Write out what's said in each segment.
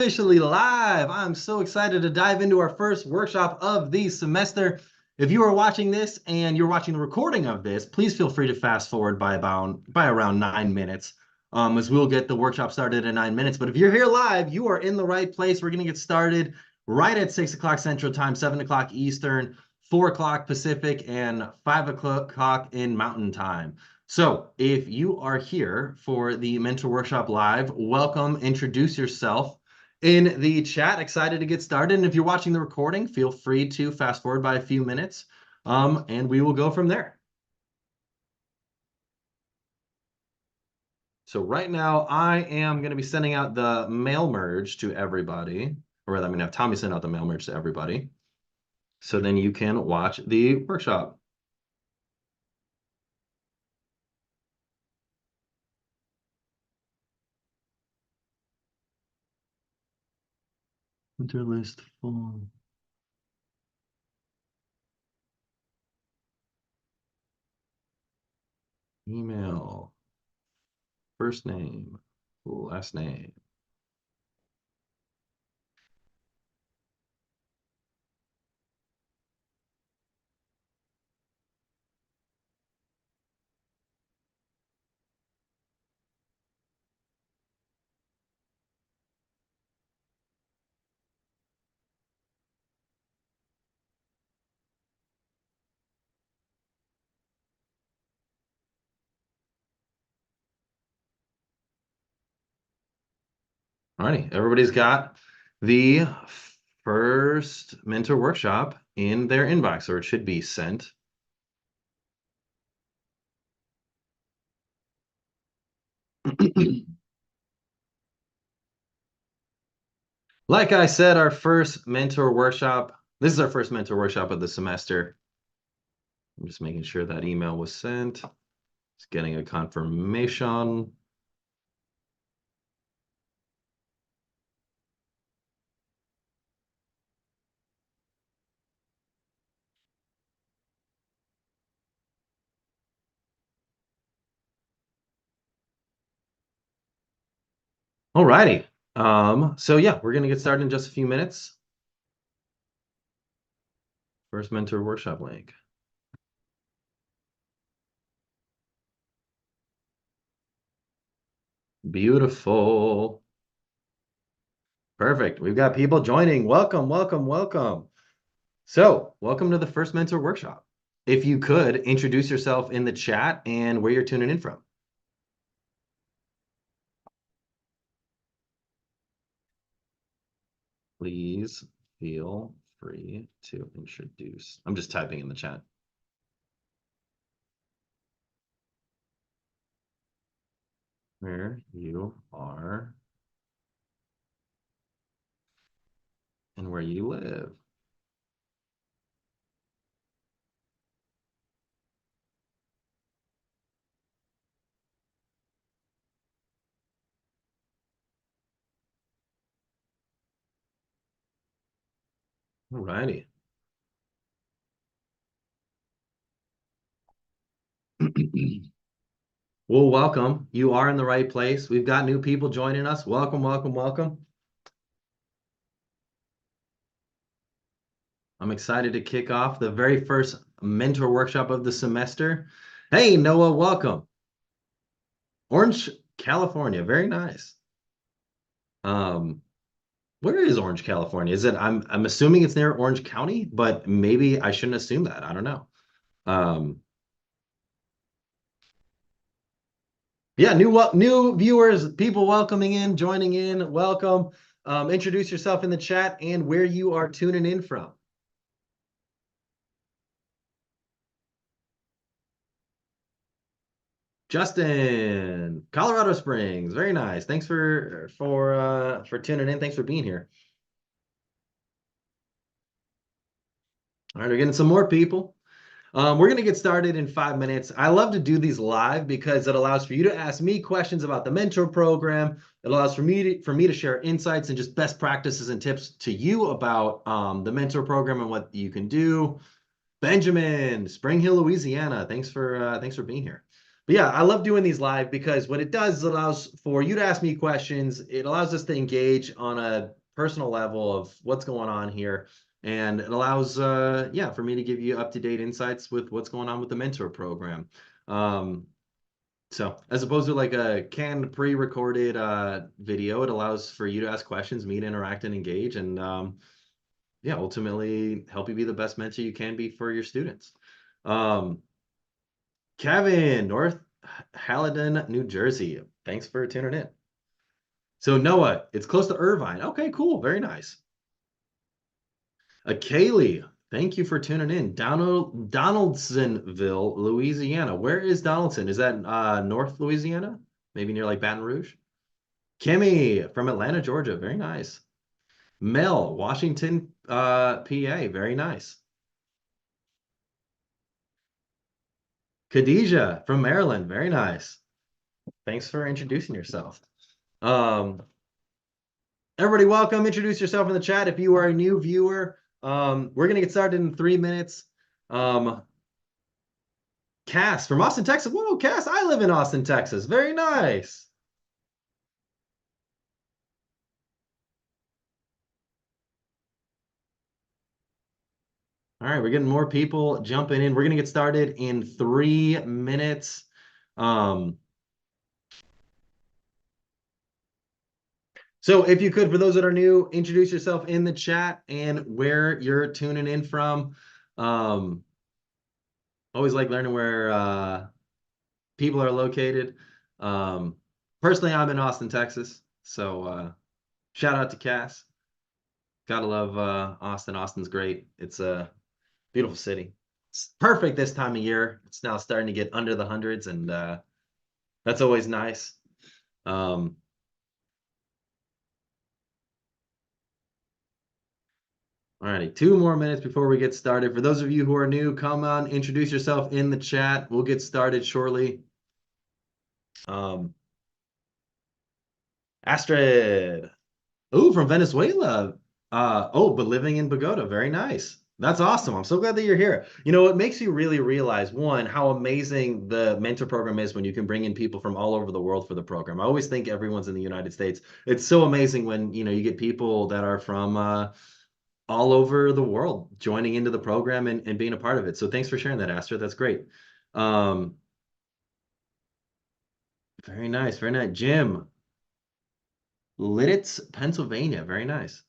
Officially live. I'm so excited to dive into our first workshop of the semester. If you are watching this and you're watching the recording of this, please feel free to fast forward by around 9 minutes, as we'll get the workshop started in 9 minutes. But if you're here live, you are in the right place. We're going to get started right at 6 o'clock Central Time, 7 o'clock Eastern, 4 o'clock Pacific, and 5 o'clock in Mountain Time. So if you are here for the Mentor Workshop Live, welcome. Introduce yourself in the chat. Excited to get started. And if you're watching the recording, feel free to fast forward by a few minutes, and we will go from there. So right now, I am going to be sending out the mail merge to everybody, or rather, I'm going to have Tommy send out the mail merge to everybody. So then you can watch the workshop. Enter list full. Email. First name. Last name. Alrighty, everybody's got the first mentor workshop in their inbox, or it should be sent. Like I said, our first mentor workshop. This is our first mentor workshop of the semester. I'm just making sure that email was sent. Just getting a confirmation. All righty. So yeah, we're gonna get started in just a few minutes. First mentor workshop link. Beautiful. Perfect. We've got people joining. Welcome, welcome, welcome. So, welcome to the first mentor workshop. If you could introduce yourself in the chat and where you're tuning in from. Please feel free to introduce. I'm just typing in the chat. Where you are and where you live. All righty. Well, welcome. You are in the right place. We've got new people joining us. Welcome, welcome, welcome. I'm excited to kick off the very first mentor workshop of the semester. Hey, Noah, welcome. Orange, California. Very nice. Where is Orange, California? Is it, I'm assuming it's near Orange County, but maybe I shouldn't assume that. I don't know. Yeah, new viewers, people welcoming in, joining in, welcome. Introduce yourself in the chat and where you are tuning in from. Justin, Colorado Springs, very nice. Thanks for tuning in. Thanks for being here. All right, we're getting some more people. We're going to get started in 5 minutes. I love to do these live because it allows for you to ask me questions about the mentor program. It allows for me to share insights and just best practices and tips to you about the mentor program and what you can do. Benjamin, Spring Hill, Louisiana. Thanks for being here. But yeah, I love doing these live because what it does is it allows for you to ask me questions. It allows us to engage on a personal level of what's going on here. And it allows, yeah, for me to give you up-to-date insights with what's going on with the mentor program. So as opposed to like a canned pre-recorded video, it allows for you to ask questions, me to interact and engage, and yeah, ultimately help you be the best mentor you can be for your students. Kevin, North Halidon, New Jersey. Thanks for tuning in. So Noah, it's close to Irvine. Okay, cool. Very nice. Kaylee, thank you for tuning in. Donaldsonville, Louisiana. Where is Donaldson? Is that North Louisiana? Maybe near like Baton Rouge? Kimmy from Atlanta, Georgia. Very nice. Mel, Washington, PA. Very nice. Khadijah from Maryland. Very nice. Thanks for introducing yourself. Everybody, welcome. Introduce yourself in the chat if you are a new viewer. We're going to get started in 3 minutes. Cass from Austin, Texas. Whoa, Cass, I live in Austin, Texas. Very nice. All right, we're getting more people jumping in. We're going to get started in 3 minutes. So if you could, for those that are new, introduce yourself in the chat and where you're tuning in from. Always like learning where people are located. Personally, I'm in Austin, Texas. So shout out to Cass. Gotta love Austin. Austin's great. It's a beautiful city. It's perfect this time of year. It's now starting to get under the hundreds, and that's always nice. All righty, 2 more minutes before we get started. For those of you who are new, come on, introduce yourself in the chat. We'll get started shortly. Astrid. Oh, from Venezuela. But living in Bogota. Very nice. That's awesome. I'm so glad that you're here. You know, it makes you really realize, one, how amazing the mentor program is when you can bring in people from all over the world for the program. I always think everyone's in the United States. It's so amazing when, you know, you get people that are from all over the world joining into the program and being a part of it. So thanks for sharing that, Astrid. That's great. Very nice. Very nice. Jim. Lidditz, Pennsylvania. Very nice.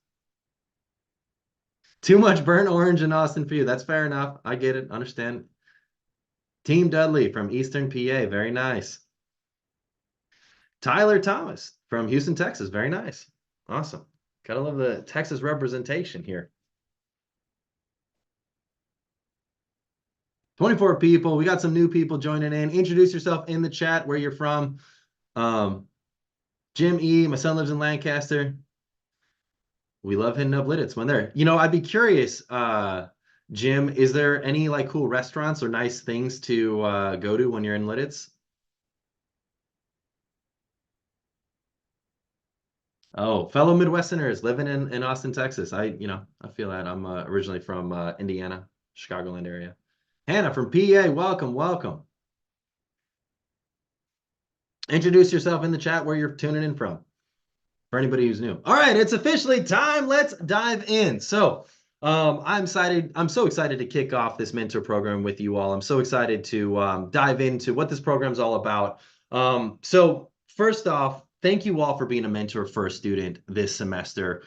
Too much burnt orange in Austin for you. That's fair enough. I get it. Understand. Team Dudley from Eastern PA. Very nice. Tyler Thomas from Houston, Texas. Very nice. Awesome. Gotta love the Texas representation here. 24 people. We got some new people joining in. Introduce yourself in the chat where you're from. Jim E. My son lives in Lancaster. We love hitting up Lidditz when they're. You know, I'd be curious, Jim, is there any like cool restaurants or nice things to go to when you're in Lidditz? Oh, fellow Midwesterners living in Austin, Texas. I feel that. I'm originally from Indiana, Chicagoland area. Hannah from PA, welcome, welcome. Introduce yourself in the chat where you're tuning in from, for anybody who's new. All right, it's officially time. Let's dive in. So I'm excited. I'm so excited to kick off this mentor program with you all. I'm so excited to dive into what this program's all about. So first off, thank you all for being a mentor for a student this semester.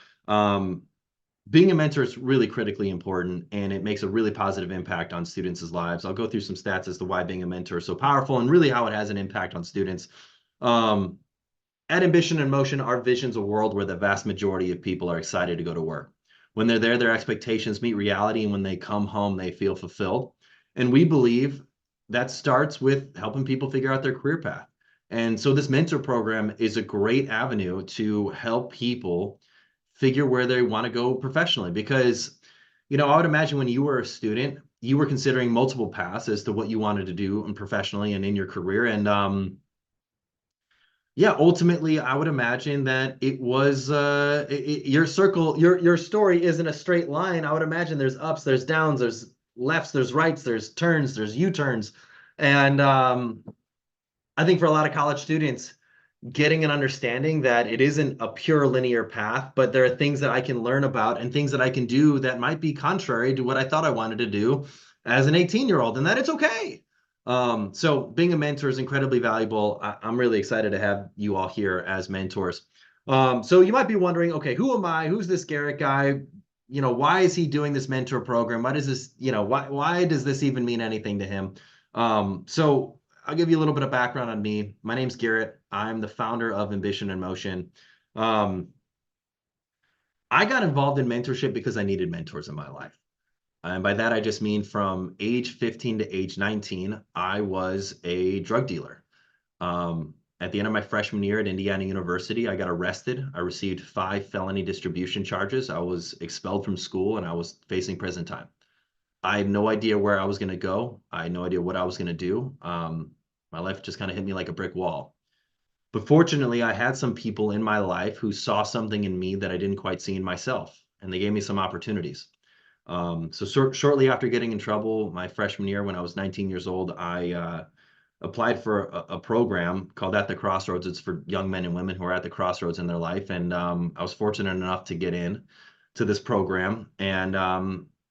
Being a mentor is really critically important, and it makes a really positive impact on students' lives. I'll go through some stats as to why being a mentor is so powerful and really how it has an impact on students. At Ambition in Motion, our vision's a world where the vast majority of people are excited to go to work. When they're there, their expectations meet reality, and when they come home, they feel fulfilled. And we believe that starts with helping people figure out their career path. And so this mentor program is a great avenue to help people figure where they want to go professionally. Because, you know, I would imagine when you were a student, you were considering multiple paths as to what you wanted to do and professionally and in your career. And yeah, ultimately, I would imagine that it was your circle, your story isn't a straight line. I would imagine there's ups, there's downs, there's lefts, there's rights, there's turns, there's U-turns. And I think for a lot of college students, getting an understanding that it isn't a pure linear path, but there are things that I can learn about and things that I can do that might be contrary to what I thought I wanted to do as an 18-year-old, and that it's okay. So being a mentor is incredibly valuable. I'm really excited to have you all here as mentors. So you might be wondering, okay, who am I? Who's this Garrett guy? Why is he doing this mentor program? Why does this, why does this even mean anything to him? So I'll give you a little bit of background on me. My name's Garrett. I'm the founder of Ambition in Motion. Um, I got involved in mentorship because I needed mentors in my life. And by that, I just mean from age 15 to age 19, I was a drug dealer. At the end of my freshman year at Indiana University, I got arrested. I received 5 felony distribution charges. I was expelled from school and I was facing prison time. I had no idea where I was going to go. I had no idea what I was going to do. My life just kind of hit me like a brick wall. But fortunately, I had some people in my life who saw something in me that I didn't quite see in myself, and they gave me some opportunities. So shortly after getting in trouble, my freshman year, when I was 19 years old, I applied for a program called At the Crossroads. It's for young men and women who are at the crossroads in their life. And I was fortunate enough to get in to this program. And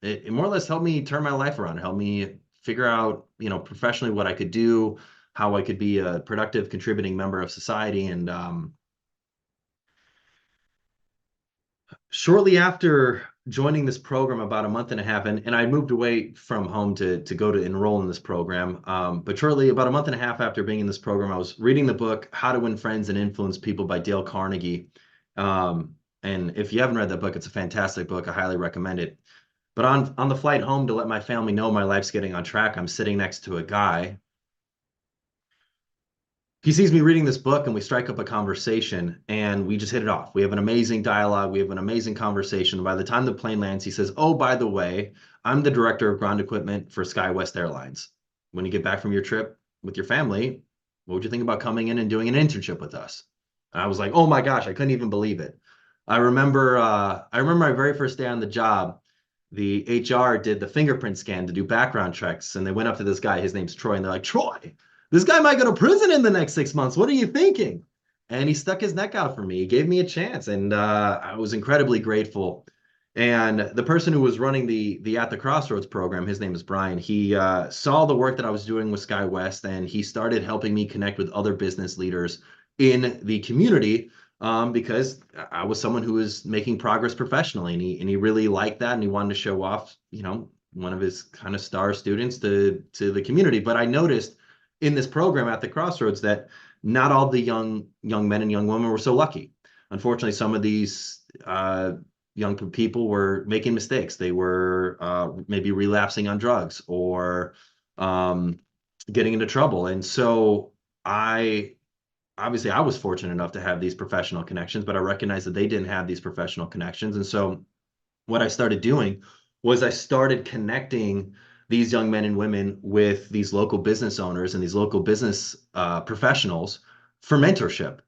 it more or less helped me turn my life around, helped me figure out, professionally what I could do, how I could be a productive, contributing member of society. And shortly after joining this program, about a month and a half, and I moved away from home to go to enroll in this program. But shortly, about a month and a half after being in this program, I was reading the book How to Win Friends and Influence People by Dale Carnegie. And if you haven't read that book, it's a fantastic book. I highly recommend it. But on the flight home, to let my family know my life's getting on track, I'm sitting next to a guy. He sees me reading this book and we strike up a conversation and we just hit it off. We have an amazing dialogue. We have an amazing conversation. By the time the plane lands, he says, "Oh, by the way, I'm the director of ground equipment for SkyWest Airlines. When you get back from your trip with your family, what would you think about coming in and doing an internship with us?" And I was like, "Oh my gosh, I couldn't even believe it." I remember my very first day on the job, the HR did the fingerprint scan to do background checks, and they went up to this guy. His name's Troy, and they're like, "Troy, this guy might go to prison in the next 6 months. What are you thinking?" And he stuck his neck out for me. He gave me a chance, and I was incredibly grateful. And the person who was running the At the Crossroads program, his name is Brian. He saw the work that I was doing with SkyWest, and he started helping me connect with other business leaders in the community, because I was someone who was making progress professionally, and he really liked that, and he wanted to show off, one of his kind of star students to the community. But I noticed in this program at the Crossroads that not all the young men and young women were so lucky. Unfortunately, some of these young people were making mistakes. They were maybe relapsing on drugs or getting into trouble. And so I obviously I was fortunate enough to have these professional connections, but I recognized that they didn't have these professional connections. And so what I started doing was I started connecting these young men and women with these local business owners and these local business professionals for mentorship.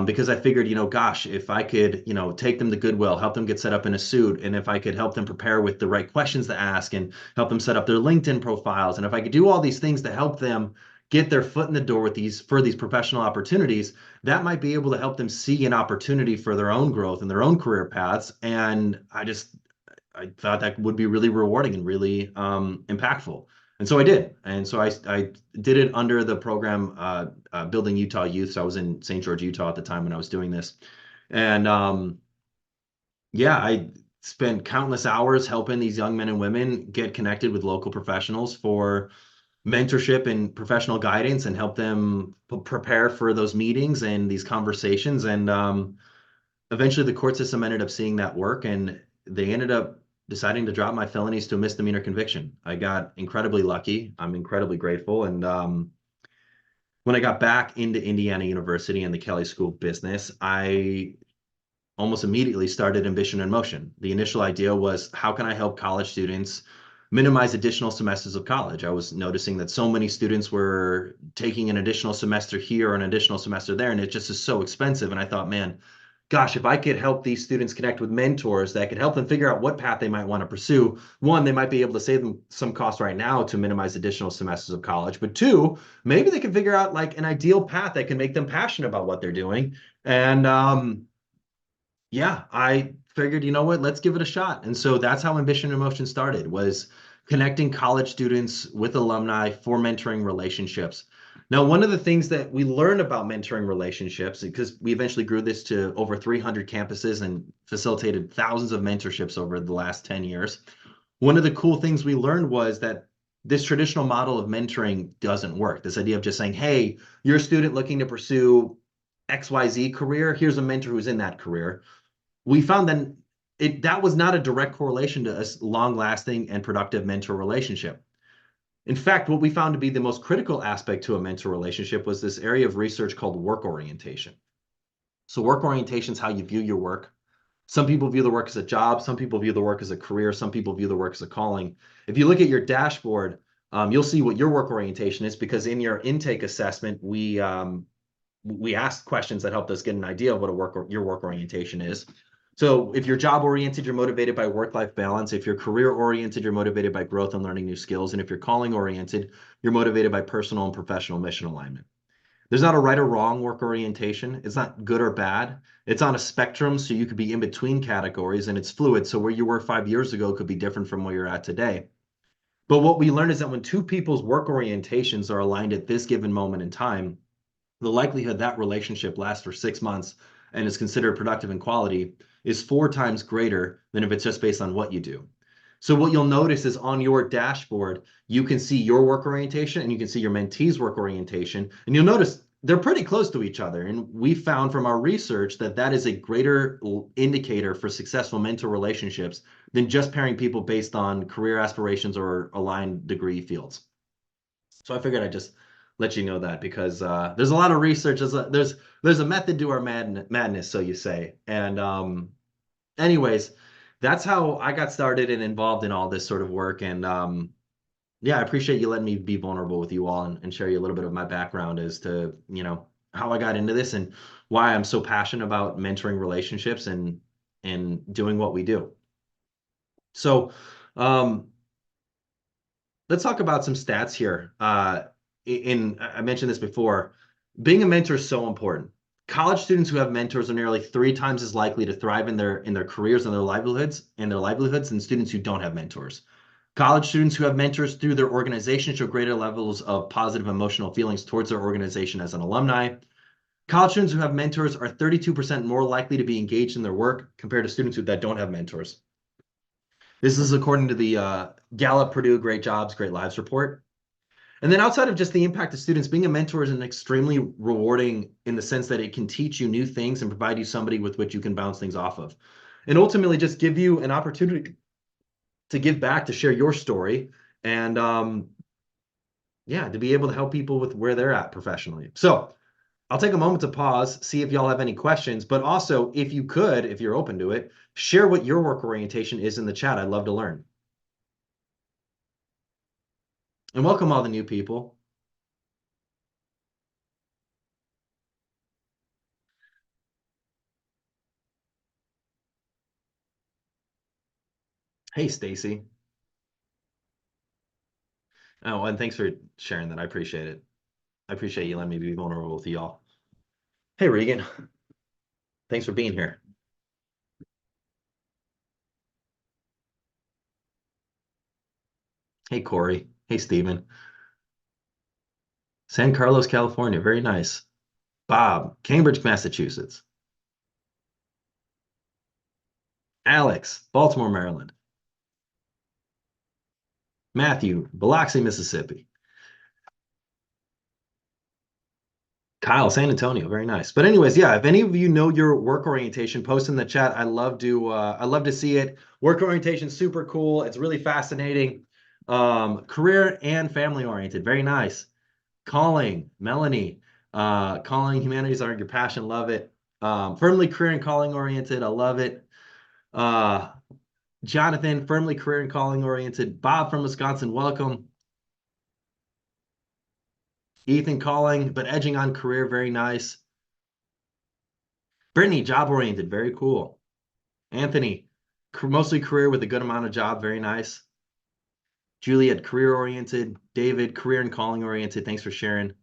Because I figured, gosh, if I could, take them to Goodwill, help them get set up in a suit, and if I could help them prepare with the right questions to ask and help them set up their LinkedIn profiles, and if I could do all these things to help them get their foot in the door with these professional opportunities, that might be able to help them see an opportunity for their own growth and their own career paths. And I thought that would be really rewarding and really impactful. And so I did. And so I did it under the program Building Utah Youth. So I was in St. George, Utah at the time when I was doing this. And yeah, I spent countless hours helping these young men and women get connected with local professionals for mentorship and professional guidance and help them prepare for those meetings and these conversations. And eventually the court system ended up seeing that work, and they ended up deciding to drop my felonies to a misdemeanor conviction. I got incredibly lucky. I'm incredibly grateful. And when I got back into Indiana University and the Kelley School of Business, I almost immediately started Ambition in Motion. The initial idea was, how can I help college students minimize additional semesters of college? I was noticing that so many students were taking an additional semester here or an additional semester there, and it just is so expensive. And I thought, man, gosh, if I could help these students connect with mentors that could help them figure out what path they might want to pursue, one, they might be able to save them some cost right now to minimize additional semesters of college. But two, maybe they can figure out like an ideal path that can make them passionate about what they're doing. And yeah, I figured, you know what, let's give it a shot. And so that's how Ambition in Motion started, was connecting college students with alumni for mentoring relationships. Now, one of the things that we learned about mentoring relationships, because we eventually grew this to over 300 campuses and facilitated thousands of mentorships over the last 10 years. One of the cool things we learned was that this traditional model of mentoring doesn't work. This idea of just saying, hey, you're a student looking to pursue XYZ career, here's a mentor who's in that career. We found that was not a direct correlation to a long-lasting and productive mentor relationship. In fact, what we found to be the most critical aspect to a mentor relationship was this area of research called work orientation. So work orientation is how you view your work. Some people view the work as a job. Some people view the work as a career. Some people view the work as a calling. If you look at your dashboard, you'll see what your work orientation is, because in your intake assessment, we asked questions that helped us get an idea of what your work orientation is. So if you're job oriented, you're motivated by work-life balance. If you're career oriented, you're motivated by growth and learning new skills. And if you're calling oriented, you're motivated by personal and professional mission alignment. There's not a right or wrong work orientation. It's not good or bad. It's on a spectrum, so you could be in between categories, and it's fluid. So where you were 5 years ago could be different from where you're at today. But what we learned is that when two people's work orientations are aligned at this given moment in time, the likelihood that relationship lasts for 6 months and is considered productive and quality is 4 times greater than if it's just based on what you do. So what you'll notice is on your dashboard, you can see your work orientation and you can see your mentee's work orientation. And you'll notice they're pretty close to each other. And we found from our research that that is a greater indicator for successful mentor relationships than just pairing people based on career aspirations or aligned degree fields. So I figured I'd just let you know that, because there's a lot of research. There's a method to our madness, so you say. And anyways, that's how I got started and involved in all this sort of work. And yeah, I appreciate you letting me be vulnerable with you all and share you a little bit of my background as to, how I got into this and why I'm so passionate about mentoring relationships and doing what we do. So um, let's talk about some stats here. I mentioned this before. Being a mentor is so important. College students who have mentors are nearly 3 times as likely to thrive in their careers and their livelihoods than students who don't have mentors. College students who have mentors through their organization show greater levels of positive emotional feelings towards their organization as an alumni. College students who have mentors are 32% more likely to be engaged in their work compared to students that don't have mentors. This is according to the Gallup Purdue Great Jobs, Great Lives report. And then outside of just the impact of students, being a mentor is an extremely rewarding in the sense that it can teach you new things and provide you somebody with which you can bounce things off of. And ultimately just give you an opportunity to give back, to share your story, and yeah, to be able to help people with where they're at professionally. So I'll take a moment to pause, see if y'all have any questions, but also if you could, if you're open to it, share what your work orientation is in the chat. I'd love to learn. And welcome all the new people. Hey, Stacy. Oh, and thanks for sharing that. I appreciate it. I appreciate you letting me be vulnerable with y'all. Hey, Regan. Thanks for being here. Hey, Corey. Hey, Steven. San Carlos, California. Very nice. Bob, Cambridge, Massachusetts. Alex, Baltimore, Maryland. Matthew, Biloxi, Mississippi. Kyle, San Antonio, very nice. But anyways, yeah, if any of you know your work orientation, post in the chat. I love to see it. Work orientation, super cool. It's really fascinating. Career and family oriented, very nice. Calling, Melanie. Calling, humanities are your passion, love it. Firmly career and calling oriented, I love it. Uh, Jonathan, firmly career and calling oriented. Bob from Wisconsin, welcome. Ethan calling, but edging on career, very nice. Brittany, job oriented, very cool. Anthony, mostly career with a good amount of job, very nice. Juliet, career oriented. David, career and calling oriented. Thanks for sharing.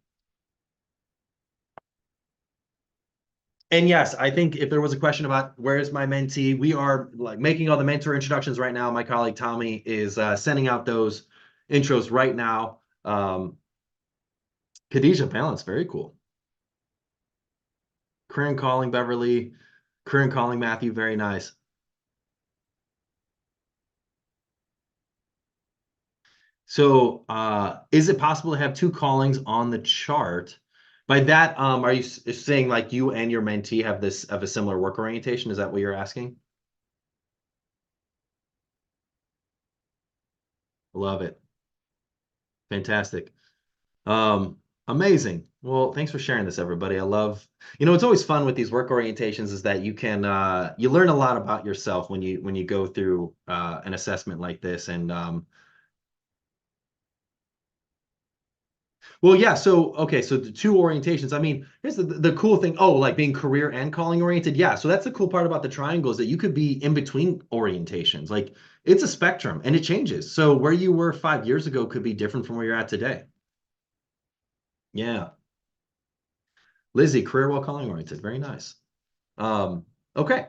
And yes, I think if there was a question about where is my mentee, we are like making all the mentor introductions right now. My colleague Tommy is sending out those intros right now. Khadijah Balance, very cool. Career and calling Beverly, career and calling Matthew, very nice. So is it possible to have two callings on the chart? By that, are you saying like you and your mentee have a similar work orientation? Is that what you're asking? Love it. Fantastic. Amazing. Well, thanks for sharing this, everybody. I love, it's always fun with these work orientations is that you can you learn a lot about yourself when you go through an assessment like this. And well, yeah. So, okay. So the two orientations, I mean, here's the cool thing. Oh, like being career and calling oriented. Yeah. So that's the cool part about the triangle is that you could be in between orientations. Like it's a spectrum and it changes. So where you were 5 years ago could be different from where you're at today. Yeah. Lizzie, career while calling oriented. Very nice. Okay.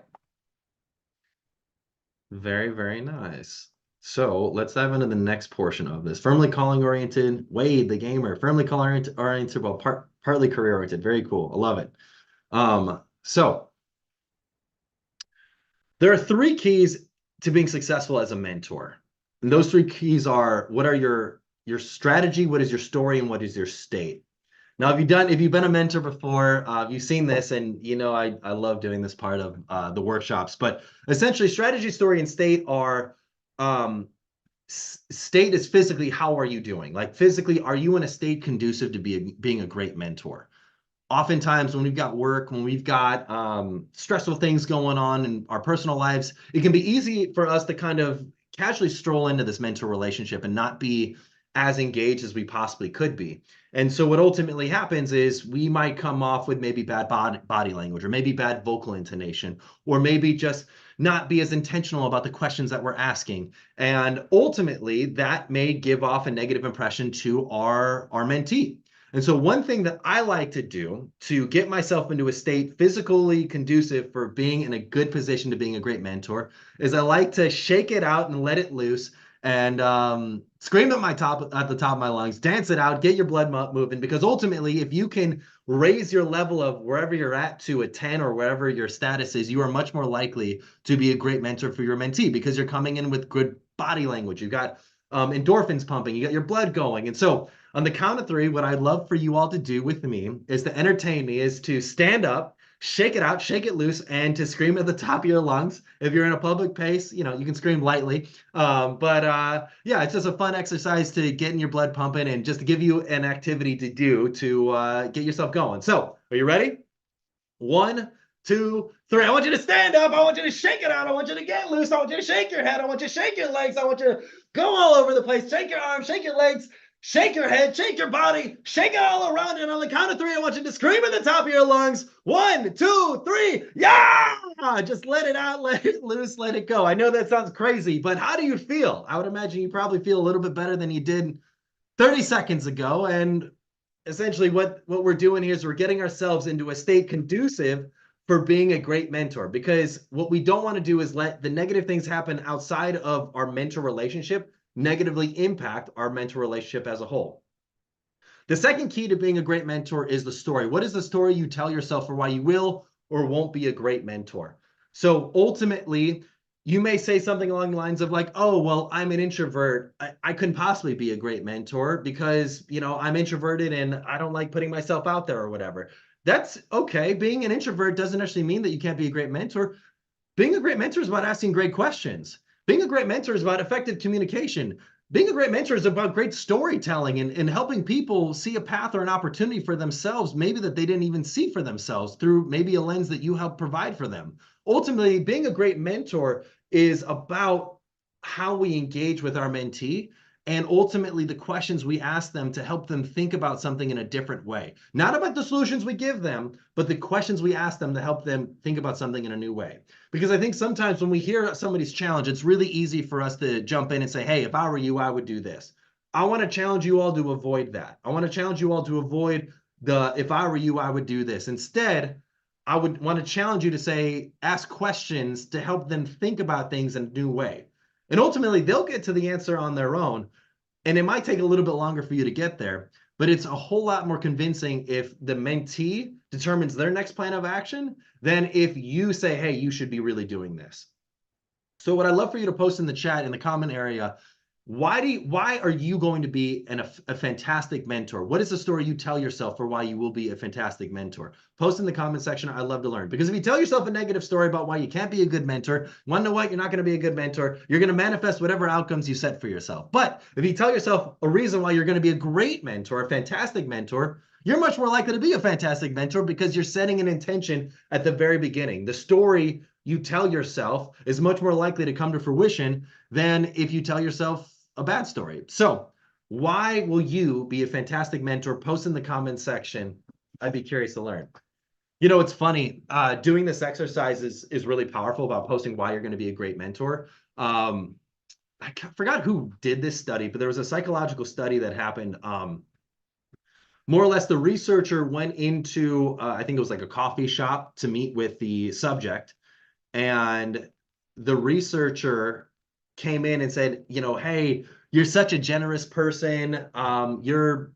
Very, very nice. So let's dive into the next portion of this. Firmly calling oriented. Wade, the gamer, firmly calling oriented, well, partly career oriented. Very cool. I love it. So there are three keys to being successful as a mentor. And those three keys are what are your strategy, what is your story, and what is your state. Now, if you've been a mentor before, you've seen this, and I love doing this part of the workshops. But essentially, strategy, story, and state are state is physically how are you doing? Like physically, are you in a state conducive to being a great mentor? Oftentimes when we've got work, when we've got stressful things going on in our personal lives, it can be easy for us to kind of casually stroll into this mentor relationship and not be as engaged as we possibly could be. And so what ultimately happens is we might come off with maybe bad body language or maybe bad vocal intonation, or maybe just not be as intentional about the questions that we're asking. And ultimately that may give off a negative impression to our mentee. And so one thing that I like to do to get myself into a state physically conducive for being in a good position to being a great mentor is I like to shake it out and let it loose and scream at the top of my lungs, dance it out, get your blood moving. Because ultimately, if you can raise your level of wherever you're at to a 10 or wherever your status is, you are much more likely to be a great mentor for your mentee because you're coming in with good body language. You've got endorphins pumping, you got your blood going. And so on the count of three, what I'd love for you all to do with me is to entertain me, is to stand up, shake it out, shake it loose, and to scream at the top of your lungs. If you're in a public place, you can scream lightly. Yeah, it's just a fun exercise to get in your blood pumping and just to give you an activity to do to get yourself going. So, are you ready? 1, 2, 3. I want you to stand up. I want you to shake it out. I want you to get loose. I want you to shake your head. I want you to shake your legs. I want you to go all over the place. Shake your arms, shake your legs, shake your head, shake your body, shake it all around. And on the count of 3, I want you to scream at the top of your lungs. 1, 2, 3. Yeah! Just let it out, let it loose, let it go. I know that sounds crazy, but how do you feel? I would imagine you probably feel a little bit better than you did 30 seconds ago. And essentially what we're doing here is we're getting ourselves into a state conducive for being a great mentor, because what we don't want to do is let the negative things happen outside of our mentor relationship negatively impact our mentor relationship as a whole. The second key to being a great mentor is the story. What is the story you tell yourself for why you will or won't be a great mentor? So ultimately, you may say something along the lines of like, oh, well, I'm an introvert. I couldn't possibly be a great mentor because, I'm introverted and I don't like putting myself out there or whatever. That's okay. Being an introvert doesn't actually mean that you can't be a great mentor. Being a great mentor is about asking great questions. Being a great mentor is about effective communication. Being a great mentor is about great storytelling and helping people see a path or an opportunity for themselves, maybe that they didn't even see for themselves through maybe a lens that you help provide for them. Ultimately, being a great mentor is about how we engage with our mentee and ultimately the questions we ask them to help them think about something in a different way. Not about the solutions we give them, but the questions we ask them to help them think about something in a new way. Because I think sometimes when we hear somebody's challenge, it's really easy for us to jump in and say, hey, if I were you, I would do this. I want to challenge you all to avoid that. I want to challenge you all to avoid the, if I were you, I would do this. Instead, I would want to challenge you to say, ask questions to help them think about things in a new way. And ultimately, they'll get to the answer on their own. And it might take a little bit longer for you to get there, but it's a whole lot more convincing if the mentee determines their next plan of action than if you say, hey, you should be really doing this. So what I'd love for you to post in the chat, in the comment area, why are you going to be a fantastic mentor? What is the story you tell yourself for why you will be a fantastic mentor? Post in the comment section. I love to learn. Because if you tell yourself a negative story about why you can't be a good mentor, want to know what? You're not going to be a good mentor. You're going to manifest whatever outcomes you set for yourself. But if you tell yourself a reason why you're going to be a great mentor, a fantastic mentor, you're much more likely to be a fantastic mentor because you're setting an intention at the very beginning. The story you tell yourself is much more likely to come to fruition than if you tell yourself a bad story. So why will you be a fantastic mentor? Post in the comments section. I'd be curious to learn. You know, it's funny, doing this exercise is really powerful about posting why you're going to be a great mentor. I forgot who did this study, but there was a psychological study that happened. More or less, the researcher went into, I think it was like a coffee shop to meet with the subject. And the researcher came in and said, you know, hey, you're such a generous person. You're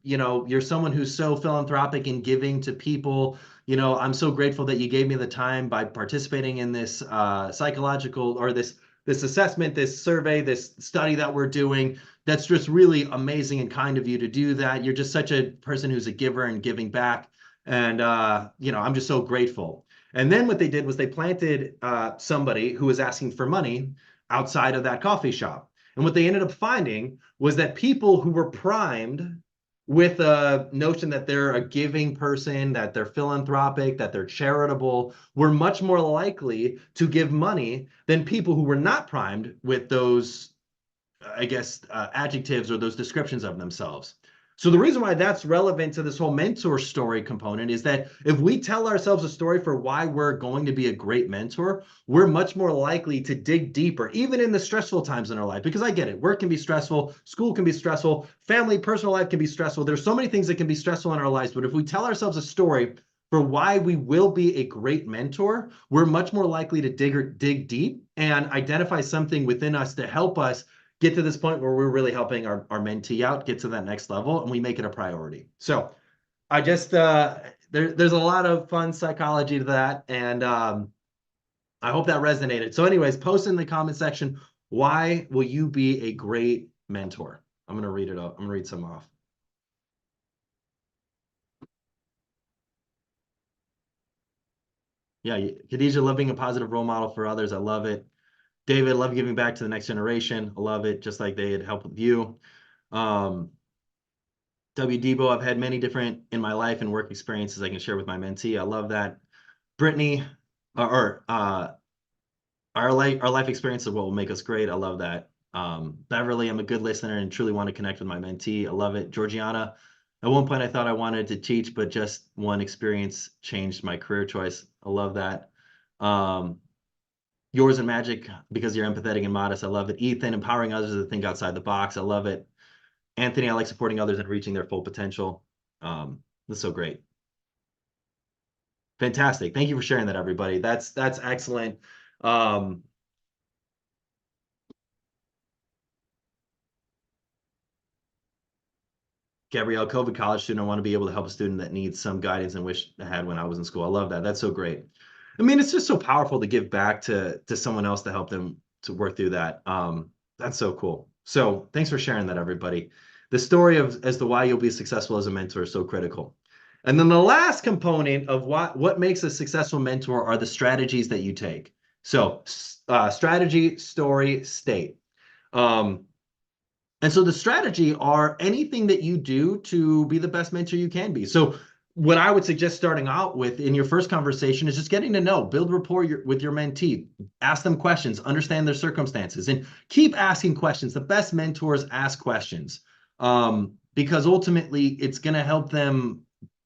someone who's so philanthropic and giving to people. You know, I'm so grateful that you gave me the time by participating in this psychological or this assessment, this survey, this study that we're doing. That's just really amazing and kind of you to do that. You're just such a person who's a giver and giving back. And, I'm just so grateful. And then what they did was they planted somebody who was asking for money outside of that coffee shop. And what they ended up finding was that people who were primed with a notion that they're a giving person, that they're philanthropic, that they're charitable, were much more likely to give money than people who were not primed with those, adjectives or those descriptions of themselves. So the reason why that's relevant to this whole mentor story component is that if we tell ourselves a story for why we're going to be a great mentor, we're much more likely to dig deeper, even in the stressful times in our life. Because I get it, work can be stressful, school can be stressful, family, personal life can be stressful. There's so many things that can be stressful in our lives. But if we tell ourselves a story for why we will be a great mentor, we're much more likely to dig deep and identify something within us to help us get to this point where we're really helping our mentee out, get to that next level, and we make it a priority. So I just, there's a lot of fun psychology to that, and I hope that resonated. So anyways, post in the comment section, why will you be a great mentor? I'm going to read it up. I'm going to read some off. Yeah, Khadijah, love being a positive role model for others. I love it. David, love giving back to the next generation. I love it, just like they had helped with you. W. Debo, I've had many different in my life and work experiences I can share with my mentee. I love that. Brittany, our life experience is what will make us great. I love that. Beverly, I'm a good listener and truly want to connect with my mentee. I love it. Georgiana, at one point I thought I wanted to teach, but just one experience changed my career choice. I love that. Yours and magic because you're empathetic and modest. I love it. Ethan, empowering others to think outside the box. I love it. Anthony, I like supporting others and reaching their full potential. That's so great. Fantastic. Thank you for sharing that, everybody. That's excellent. Gabrielle, COVID college student. I want to be able to help a student that needs some guidance and wish I had when I was in school. I love that. That's so great. I mean, it's just so powerful to give back to someone else to help them to work through that. That's so cool. So thanks for sharing that, everybody. The story of as to why you'll be successful as a mentor is so critical. And then the last component of what makes a successful mentor are the strategies that you take. So strategy, story, state. And so the strategy are anything that you do to be the best mentor you can be. So what I would suggest starting out with in your first conversation is just getting to know, build rapport with your mentee, ask them questions, understand their circumstances, and keep asking questions. The best mentors ask questions, because ultimately it's going to help them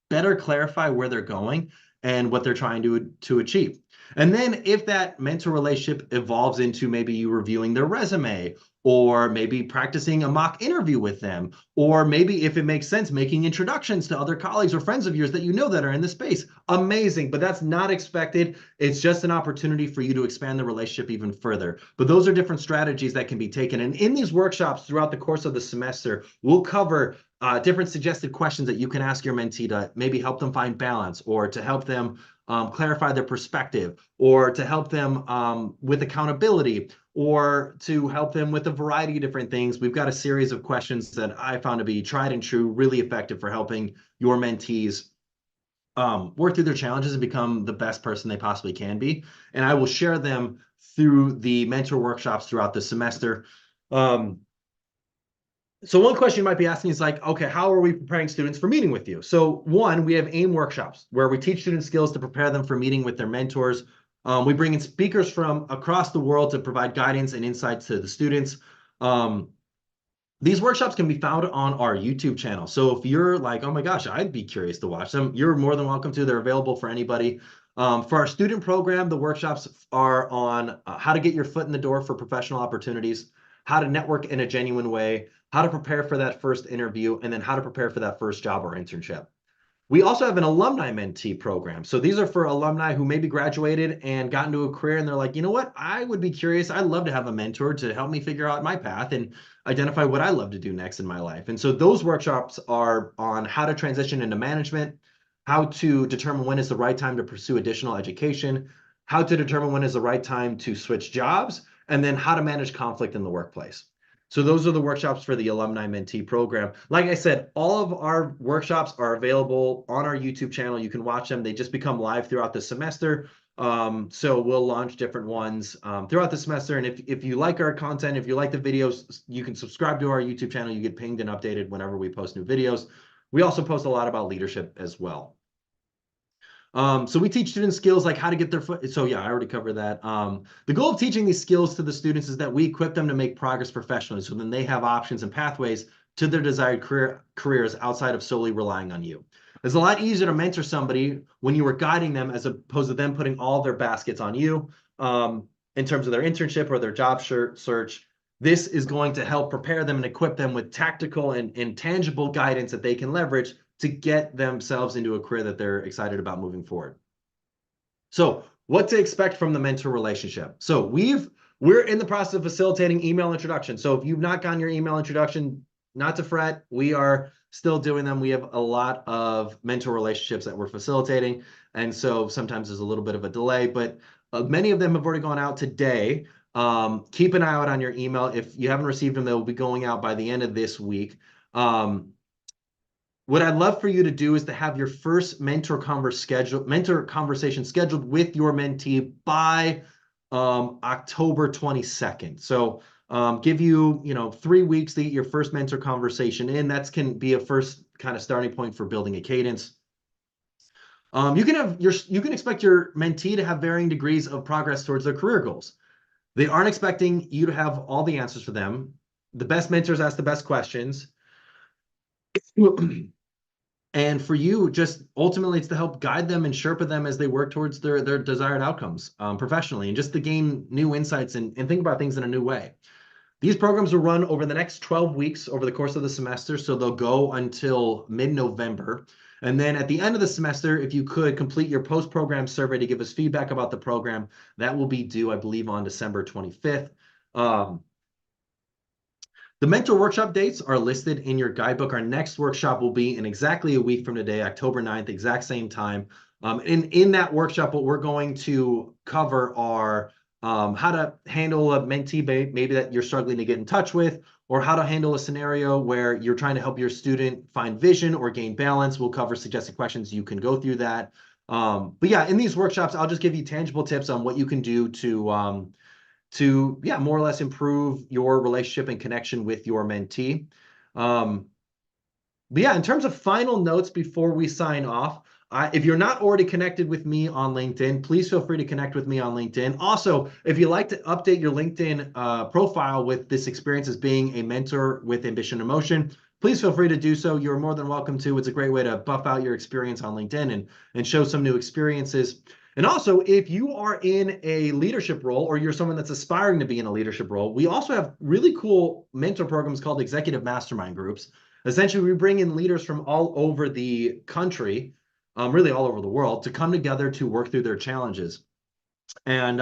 better clarify where they're going and what they're trying to achieve. And then if that mentor relationship evolves into maybe you reviewing their resume, or maybe practicing a mock interview with them, or maybe if it makes sense, making introductions to other colleagues or friends of yours that you know that are in the space, amazing. But that's not expected. It's just an opportunity for you to expand the relationship even further. But those are different strategies that can be taken. And in these workshops throughout the course of the semester, we'll cover different suggested questions that you can ask your mentee to maybe help them find balance, or to help them clarify their perspective, or to help them with accountability, or to help them with a variety of different things. We've got a series of questions that I found to be tried and true, really effective for helping your mentees work through their challenges and become the best person they possibly can be. And I will share them through the mentor workshops throughout the semester. So one question you might be asking is like, okay, how are we preparing students for meeting with you? So one, we have AIM workshops where we teach students skills to prepare them for meeting with their mentors. We bring in speakers from across the world to provide guidance and insights to the students. These workshops can be found on our YouTube channel. So if you're like, oh my gosh, I'd be curious to watch them, you're more than welcome to. They're available for anybody. For our student program, the workshops are on how to get your foot in the door for professional opportunities, how to network in a genuine way, how to prepare for that first interview, and then how to prepare for that first job or internship. We also have an alumni mentee program. So these are for alumni who maybe graduated and got into a career and they're like, you know what, I would be curious. I'd love to have a mentor to help me figure out my path and identify what I love to do next in my life. And so those workshops are on how to transition into management, how to determine when is the right time to pursue additional education, how to determine when is the right time to switch jobs, and then how to manage conflict in the workplace. So those are the workshops for the alumni mentee program. Like I said, all of our workshops are available on our YouTube channel. You can watch them. They just become live throughout the semester. So we'll launch different ones throughout the semester. And if you like our content, if you like the videos, you can subscribe to our YouTube channel. You get pinged and updated whenever we post new videos. We also post a lot about leadership as well. So we teach students skills like how to get their foot. So yeah, I already covered that. The goal of teaching these skills to the students is that we equip them to make progress professionally, so then they have options and pathways to their desired careers outside of solely relying on you. It's a lot easier to mentor somebody when you are guiding them as opposed to them putting all their baskets on you in terms of their internship or their job search. This is going to help prepare them and equip them with tactical and tangible guidance that they can leverage to get themselves into a career that they're excited about moving forward. So what to expect from the mentor relationship. So we're in the process of facilitating email introduction. So if you've not gotten your email introduction, not to fret, we are still doing them. We have a lot of mentor relationships that we're facilitating. And so sometimes there's a little bit of a delay, but many of them have already gone out today. Keep an eye out on your email. If you haven't received them, they'll be going out by the end of this week. What I'd love for you to do is to have your first mentor conversation scheduled with your mentee by October 22nd. So give you 3 weeks to get your first mentor conversation in. That can be a first kind of starting point for building a cadence. You can expect your mentee to have varying degrees of progress towards their career goals. They aren't expecting you to have all the answers for them. The best mentors ask the best questions. And for you, just ultimately, it's to help guide them and Sherpa them as they work towards their desired outcomes professionally, and just to gain new insights and think about things in a new way. These programs will run over the next 12 weeks over the course of the semester, so they'll go until mid-November. And then at the end of the semester, if you could complete your post-program survey to give us feedback about the program, that will be due, I believe, on December 25th. The mentor workshop dates are listed in your guidebook. Our next workshop will be in exactly a week from today, October 9th, exact same time. In that workshop, what we're going to cover are how to handle a mentee maybe that you're struggling to get in touch with, or how to handle a scenario where you're trying to help your student find vision or gain balance. We'll cover suggested questions. You can go through that. But yeah, in these workshops, I'll just give you tangible tips on what you can do to more or less improve your relationship and connection with your mentee. But yeah, in terms of final notes before we sign off, if you're not already connected with me on LinkedIn, please feel free to connect with me on LinkedIn. Also, if you like to update your LinkedIn profile with this experience as being a mentor with ambition and motion, please feel free to do so. You're more than welcome to. It's a great way to buff out your experience on LinkedIn and show some new experiences. And also, if you are in a leadership role or you're someone that's aspiring to be in a leadership role, we also have really cool mentor programs called executive mastermind groups. Essentially, we bring in leaders from all over the country, really all over the world, to come together to work through their challenges. And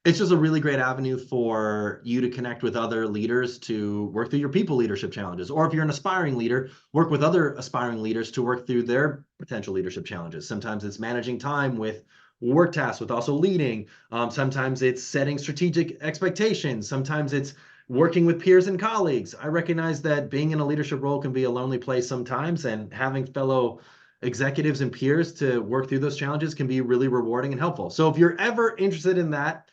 it's just a really great avenue for you to connect with other leaders to work through your people leadership challenges. Or if you're an aspiring leader, work with other aspiring leaders to work through their potential leadership challenges. Sometimes it's managing time with work tasks, with also leading. Sometimes it's setting strategic expectations. Sometimes it's working with peers and colleagues. I recognize that being in a leadership role can be a lonely place sometimes, and having fellow executives and peers to work through those challenges can be really rewarding and helpful. So if you're ever interested in that,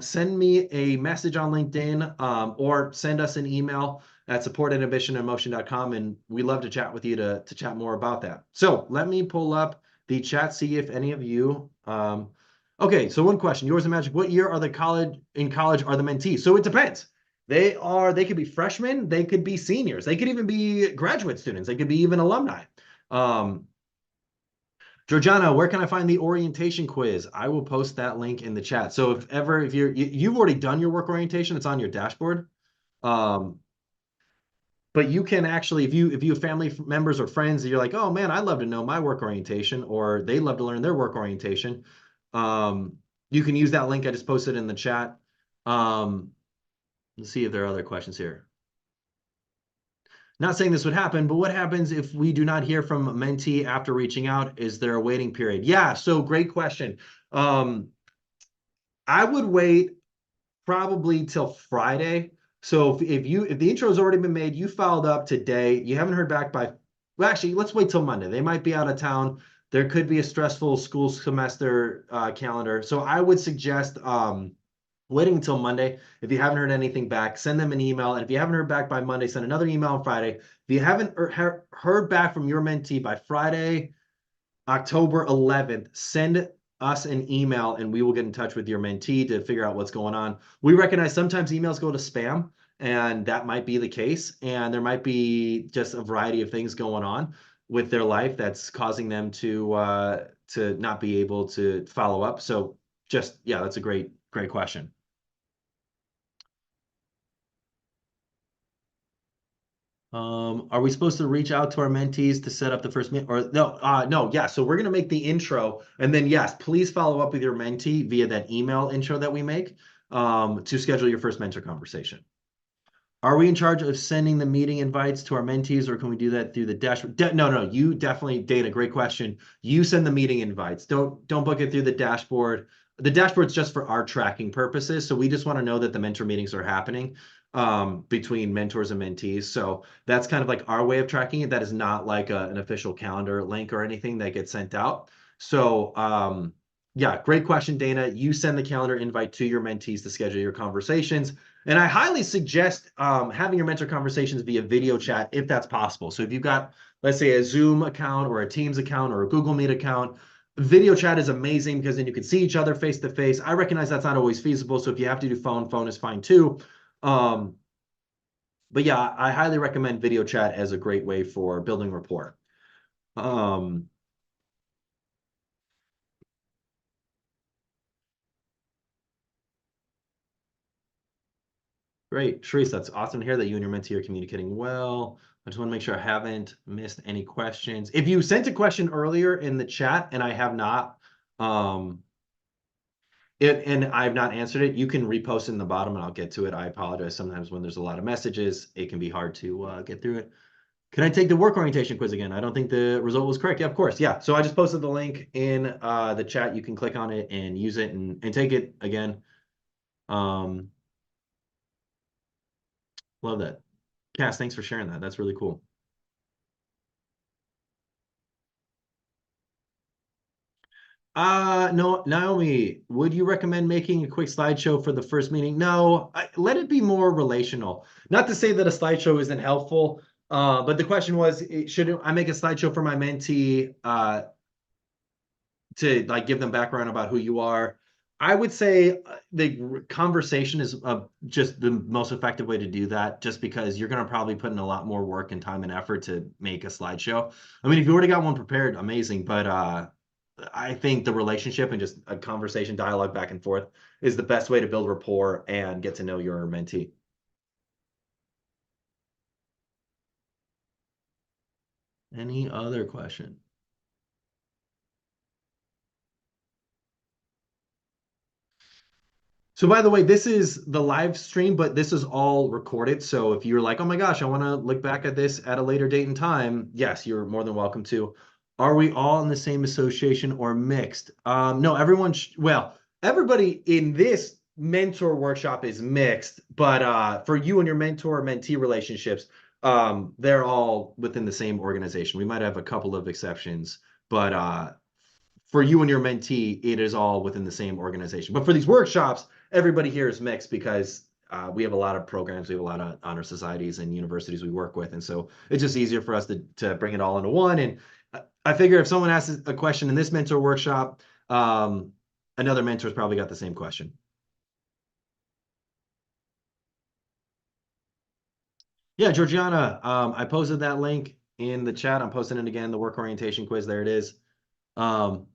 send me a message on LinkedIn, or send us an email at support@ambitionandmotion.com, and we love to chat with you to chat more about that. So let me pull up the chat, see if any of you. Okay, so one question: yours and Magic. What year are the college are the mentees? So it depends. They could be freshmen, they could be seniors, they could even be graduate students, they could be even alumni. Um, Georgiana, where can I find the orientation quiz? I will post that link in the chat. So if you've already done your work orientation, it's on your dashboard. Um, but you can actually, if you have family members or friends that you're like, oh man, I'd love to know my work orientation, or they'd love to learn their work orientation, you can use that link I just posted in the chat. Um, let's see if there are other questions here. Not saying this would happen, but what happens if we do not hear from a mentee after reaching out? Is there a waiting period? Yeah, so great question. Um, I would wait probably till Friday. So if the intro has already been made, you followed up today, you haven't heard back by, well, actually, let's wait till Monday. They might be out of town. There could be a stressful school semester calendar. So I would suggest waiting until Monday. If you haven't heard anything back, send them an email. And if you haven't heard back by Monday, send another email on Friday. If you haven't heard back from your mentee by Friday, October 11th, send us an email and we will get in touch with your mentee to figure out what's going on. We recognize sometimes emails go to spam, and that might be the case. And there might be just a variety of things going on with their life that's causing them to not be able to follow up. So just, yeah, that's a great question. Are we supposed to reach out to our mentees to set up the first meet, or no? No, yeah. So we're gonna make the intro, and then yes, please follow up with your mentee via that email intro that we make, to schedule your first mentor conversation. Are we in charge of sending the meeting invites to our mentees, or can we do that through the dashboard? No, you definitely, Dana, great question. You send the meeting invites. Don't book it through the dashboard. The dashboard's just for our tracking purposes. So we just want to know that the mentor meetings are happening between mentors and mentees. So that's kind of like our way of tracking it. That is not like an official calendar link or anything that gets sent out. So yeah, great question, Dana. You send the calendar invite to your mentees to schedule your conversations. And I highly suggest having your mentor conversations via video chat if that's possible. So if you've got, let's say, a Zoom account or a Teams account or a Google Meet account, video chat is amazing because then you can see each other face to face. I recognize that's not always feasible. So if you have to do phone is fine too. But yeah, I highly recommend video chat as a great way for building rapport. Great. Sharice, that's awesome to hear that you and your mentee are communicating well. I just want to make sure I haven't missed any questions. If you sent a question earlier in the chat and I have not, and I've not answered it, you can repost in the bottom and I'll get to it. I apologize. Sometimes when there's a lot of messages, it can be hard to get through it. Can I take the work orientation quiz again? I don't think the result was correct. Yeah, of course. Yeah. So I just posted the link in the chat. You can click on it and use it and take it again. Love that. Cass, thanks for sharing that. That's really cool. No, Naomi, would you recommend making a quick slideshow for the first meeting? No, let it be more relational. Not to say that a slideshow isn't helpful, But the question was, should I make a slideshow for my mentee to like give them background about who you are? I would say the conversation is just the most effective way to do that, just because you're going to probably put in a lot more work and time and effort to make a slideshow. I mean, if you already got one prepared, amazing. But I think the relationship and just a conversation, dialogue back and forth is the best way to build rapport and get to know your mentee. Any other question? So by the way, this is the live stream, but this is all recorded. So if you're like, oh my gosh, I want to look back at this at a later date and time, yes, you're more than welcome to. Are we all in the same association or mixed? No, everyone, well, everybody in this mentor workshop is mixed, but for you and your mentor mentee relationships, they're all within the same organization. We might have a couple of exceptions, but for you and your mentee, it is all within the same organization. But for these workshops, everybody here is mixed because we have a lot of programs, we have a lot of honor societies and universities we work with, and so it's just easier for us to bring it all into one. And I figure if someone asks a question in this mentor workshop, another mentor's probably got the same question. Yeah, Georgiana, I posted that link in the chat. I'm posting it again, the work orientation quiz. There it is. Um,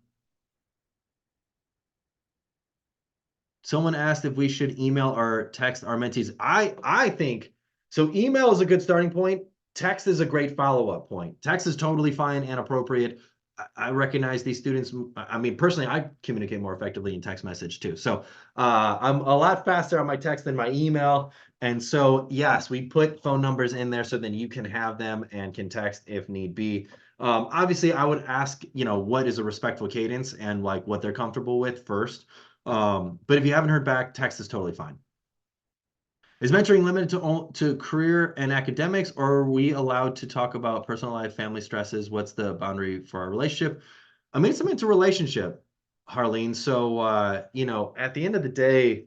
Someone asked if we should email or text our mentees. I think so. Email is a good starting point. Text is a great follow-up point. Text is totally fine and appropriate. I recognize these students. I mean, personally, I communicate more effectively in text message too. So I'm a lot faster on my text than my email. And so, yes, we put phone numbers in there so then you can have them and can text if need be. Obviously, I would ask, what is a respectful cadence and like what they're comfortable with first. But if you haven't heard back, text is totally fine. Is mentoring limited to career and academics, or are we allowed to talk about personal life, family stresses? What's the boundary for our relationship? I mean, it's a mentor relationship, Harleen. So, at the end of the day,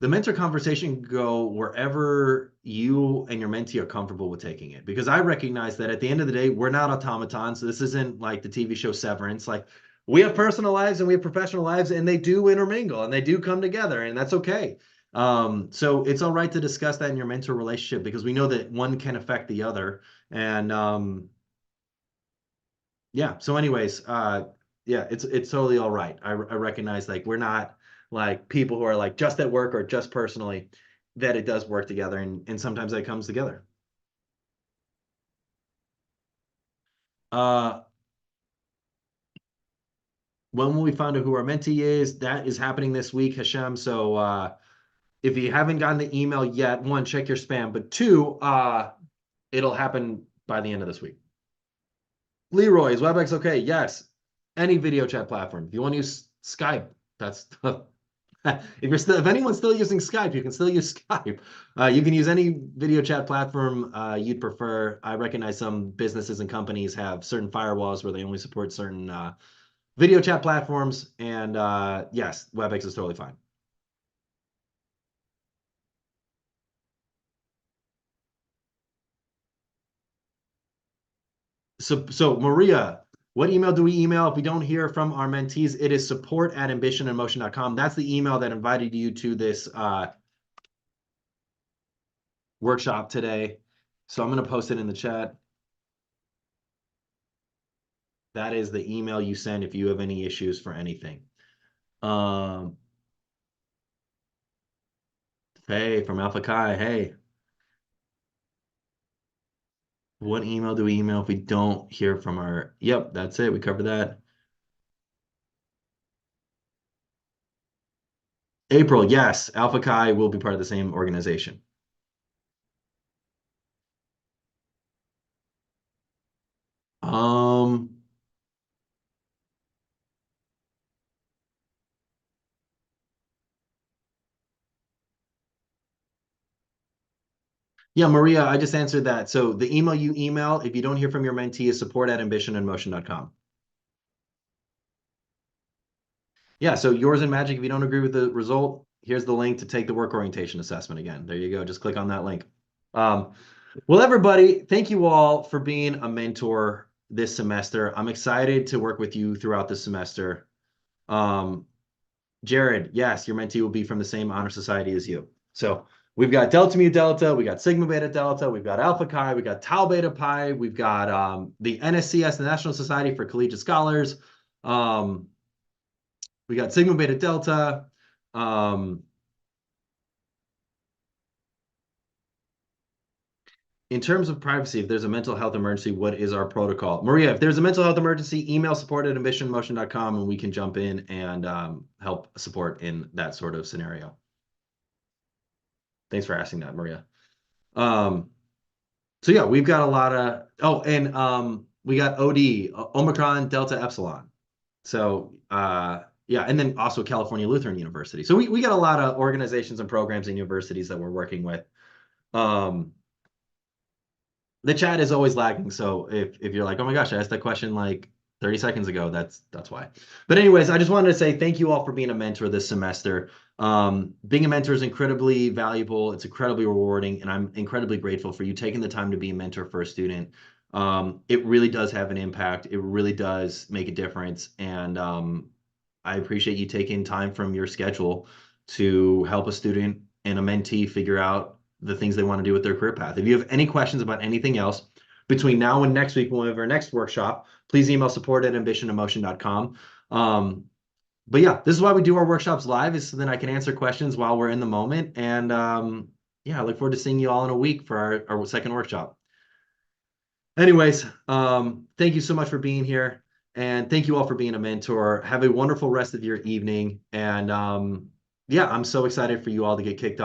the mentor conversation can go wherever you and your mentee are comfortable with taking it. Because I recognize that at the end of the day, we're not automatons. This isn't like the TV show Severance. Like we have personal lives and we have professional lives, and they do intermingle and they do come together, and that's okay. So it's all right to discuss that in your mentor relationship because we know that one can affect the other. And yeah. So, anyways, yeah, it's totally all right. I recognize like we're not like people who are like just at work or just personally, that it does work together, and sometimes that comes together. Uh, when will we find out who our mentee is? That is happening this week, Hashem. So if you haven't gotten the email yet, one, check your spam, but two, it'll happen by the end of this week. Leroy, is WebEx okay? Yes. Any video chat platform. If you want to use Skype, that's if anyone's still using Skype, you can still use Skype. You can use any video chat platform you'd prefer. I recognize some businesses and companies have certain firewalls where they only support certain video chat platforms, and yes, WebEx is totally fine. So Maria, what email do we email if we don't hear from our mentees? It is support@ambitionandmotion.com. That's the email that invited you to this workshop today. So I'm going to post it in the chat. That is the email you send if you have any issues for anything. Um, hey, from Alpha Chi, hey, what email do we email if we don't hear from our? Yep, that's it. We covered that. April, yes, Alpha Chi will be part of the same organization. Um, yeah, Maria, I just answered that. So the email you email, if you don't hear from your mentee, is support@ambitionandmotion.com. Yeah, so yours in Magic, if you don't agree with the result, here's the link to take the work orientation assessment again. There you go. Just click on that link. Um, Well, everybody, thank you all for being a mentor this semester. I'm excited to work with you throughout the semester. Um, Jared, yes, your mentee will be from the same honor society as you. So we've got Delta Mu Delta, we got Sigma Beta Delta, we've got Alpha Chi, we got Tau Beta Pi, we've got the NSCS, the National Society for Collegiate Scholars. Um, we got Sigma Beta Delta. Um, in terms of privacy, if there's a mental health emergency, what is our protocol? Maria, if there's a mental health emergency, email support@ambitionmotion.com and we can jump in and help support in that sort of scenario. Thanks for asking that, Maria. Um, so yeah, we've got a lot of, oh, and we got OD, Omicron, Delta, Epsilon. So yeah, and then also California Lutheran University. So we got a lot of organizations and programs and universities that we're working with. Um, the chat is always lagging. So if you're like, oh my gosh, I asked that question like 30 seconds ago, that's why. But anyways, I just wanted to say thank you all for being a mentor this semester. Being a mentor is incredibly valuable. It's incredibly rewarding, and I'm incredibly grateful for you taking the time to be a mentor for a student. It really does have an impact. It really does make a difference, and I appreciate you taking time from your schedule to help a student and a mentee figure out the things they want to do with their career path. If you have any questions about anything else between now and next week when we have our next workshop, please email support@ambitionemotion.com. But yeah, this is why we do our workshops live, is so then I can answer questions while we're in the moment. And yeah, I look forward to seeing you all in a week for our second workshop. Anyways, thank you so much for being here. And thank you all for being a mentor. Have a wonderful rest of your evening. And yeah, I'm so excited for you all to get kicked off.